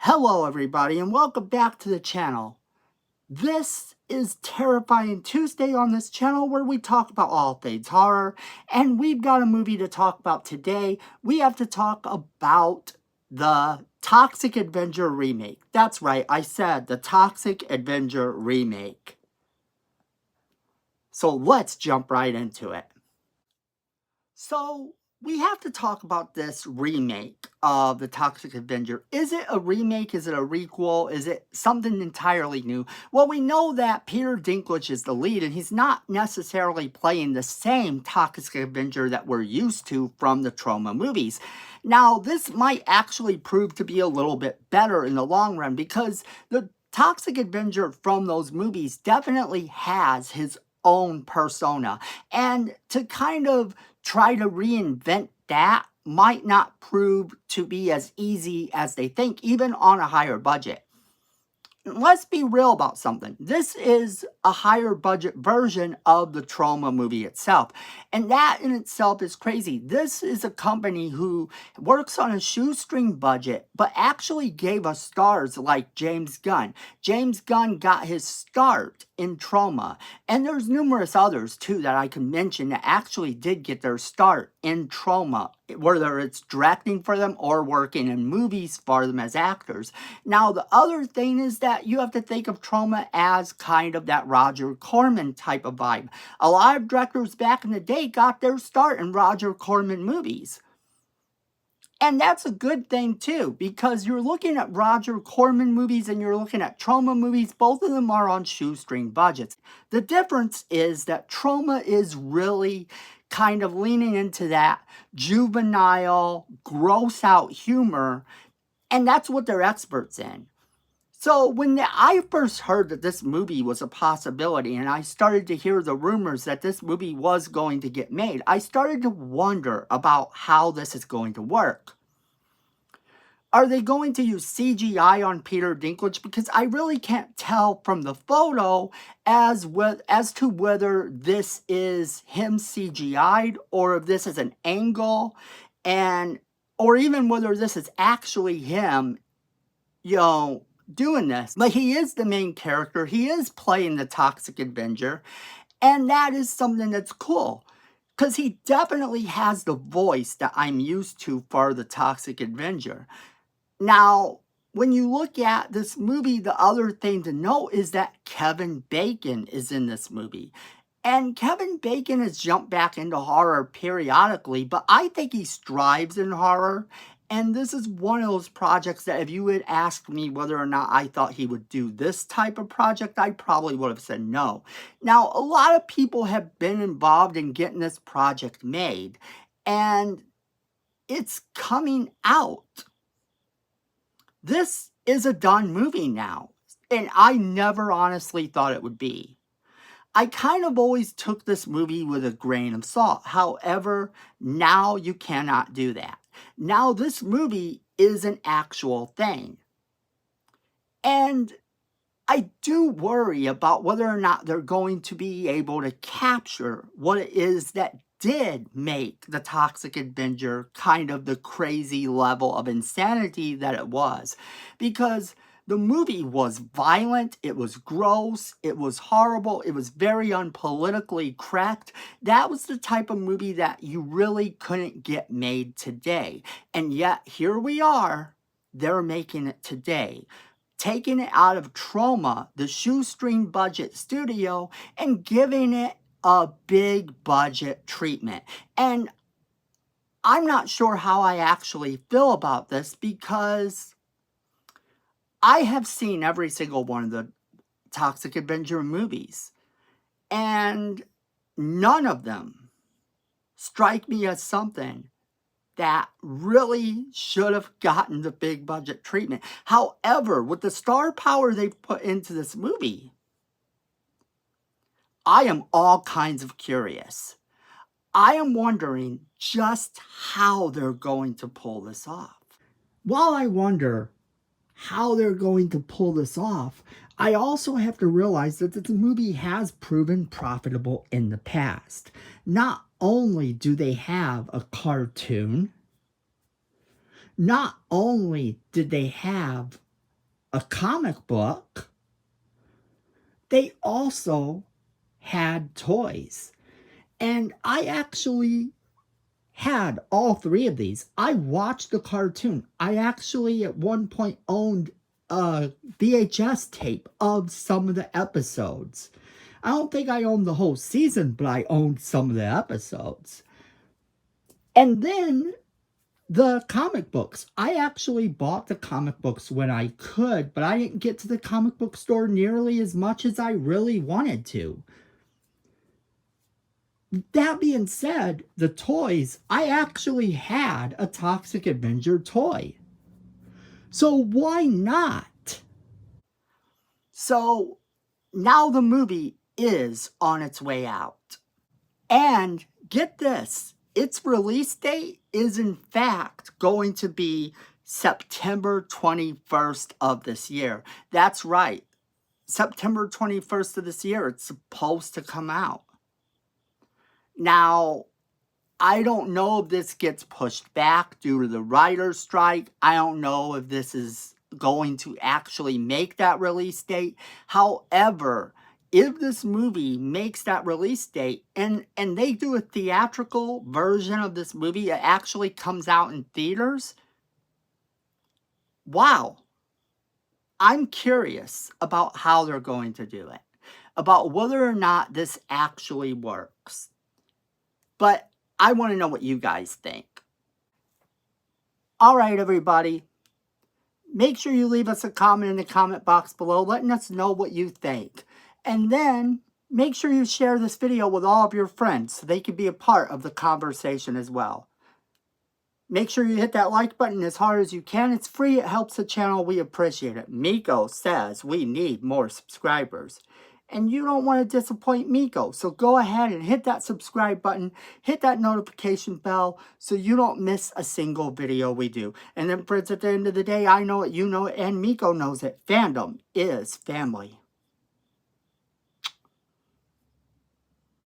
Hello everybody and welcome back to the channel. This is Terrifying Tuesday on this channel where we talk about all things horror, and we've got a movie to talk about today. We have to talk about the Toxic Avenger remake. That's right, I said the Toxic Avenger remake. So let's jump right into it. So we have to talk about this remake of the Toxic Avenger. Is it a remake? Is it a requel? Is it something entirely new? Well, we know that Peter Dinklage is the lead, and he's not necessarily playing the same Toxic Avenger that we're used to from the Troma movies. Now, this might actually prove to be a little bit better in the long run because the Toxic Avenger from those movies definitely has his own persona. And to kind of try to reinvent that might not prove to be as easy as they think, even on a higher budget. Let's be real about something. This is a higher budget version of the Troma movie itself. And that in itself is crazy. This is a company who works on a shoestring budget, but actually gave us stars like James Gunn. James Gunn got his start in Troma. And there's numerous others too that I can mention that actually did get their start in Troma, whether it's directing for them or working in movies for them as actors. Now, the other thing is that you have to think of Troma as kind of that Roger Corman type of vibe. A lot of directors back in the day got their start in Roger Corman movies. And that's a good thing too, because you're looking at Roger Corman movies and you're looking at Troma movies. Both of them are on shoestring budgets. The difference is that Troma is really kind of leaning into that juvenile, gross out humor, and that's what they're experts in. So when I first heard that this movie was a possibility and I started to hear the rumors that this movie was going to get made, I started to wonder about how this is going to work. Are they going to use CGI on Peter Dinklage? Because I really can't tell from the photo as to whether this is him CGI'd or if this is an angle, or even whether this is actually him, doing this. But he is the main character. He is playing the Toxic Avenger, and that is something that's cool because he definitely has the voice that I'm used to for the Toxic Avenger. Now, when you look at this movie, the other thing to note is that Kevin Bacon is in this movie. And Kevin Bacon has jumped back into horror periodically, but I think he strives in horror. And this is one of those projects that if you had asked me whether or not I thought he would do this type of project, I probably would have said no. Now, a lot of people have been involved in getting this project made, and it's coming out. This is a done movie now, and I never honestly thought it would be. I kind of always took this movie with a grain of salt. However, now you cannot do that. Now this movie is an actual thing. And I do worry about whether or not they're going to be able to capture what it is that did make the Toxic Avenger kind of the crazy level of insanity that it was. Because the movie was violent, it was gross, it was horrible, it was very unpolitically correct. That was the type of movie that you really couldn't get made today. And yet, here we are, they're making it today. Taking it out of Troma, the shoestring budget studio, and giving it a big budget treatment. And I'm not sure how I actually feel about this because I have seen every single one of the Toxic Avenger movies, and none of them strike me as something that really should have gotten the big budget treatment. However, with the star power they've put into this movie, I am all kinds of curious. I am wondering just how they're going to pull this off. While I wonder how they're going to pull this off, I also have to realize that this movie has proven profitable in the past. Not only do they have a cartoon, not only did they have a comic book, they also had toys. And I actually had all three of these. I watched the cartoon. I actually at one point owned a VHS tape of some of the episodes. I don't think I owned the whole season, but I owned some of the episodes. And then the comic books. I actually bought the comic books when I could, but I didn't get to the comic book store nearly as much as I really wanted to. That being said, the toys, I actually had a Toxic Avenger toy. So why not? So now the movie is on its way out. And get this, its release date is in fact going to be September 21st of this year. That's right. September 21st of this year, it's supposed to come out. Now, I don't know if this gets pushed back due to the writer's strike. I don't know if this is going to actually make that release date. However, if this movie makes that release date and they do a theatrical version of this movie, it actually comes out in theaters, wow. I'm curious about how they're going to do it, about whether or not this actually works. But I want to know what you guys think. All right, everybody. Make sure you leave us a comment in the comment box below, letting us know what you think. And then make sure you share this video with all of your friends so they can be a part of the conversation as well. Make sure you hit that like button as hard as you can. It's free. It helps the channel. We appreciate it. Miko says we need more subscribers. And you don't want to disappoint Miko. So go ahead and hit that subscribe button. Hit that notification bell so you don't miss a single video we do. And then friends, at the end of the day, I know it, you know it, and Miko knows it. Fandom is family.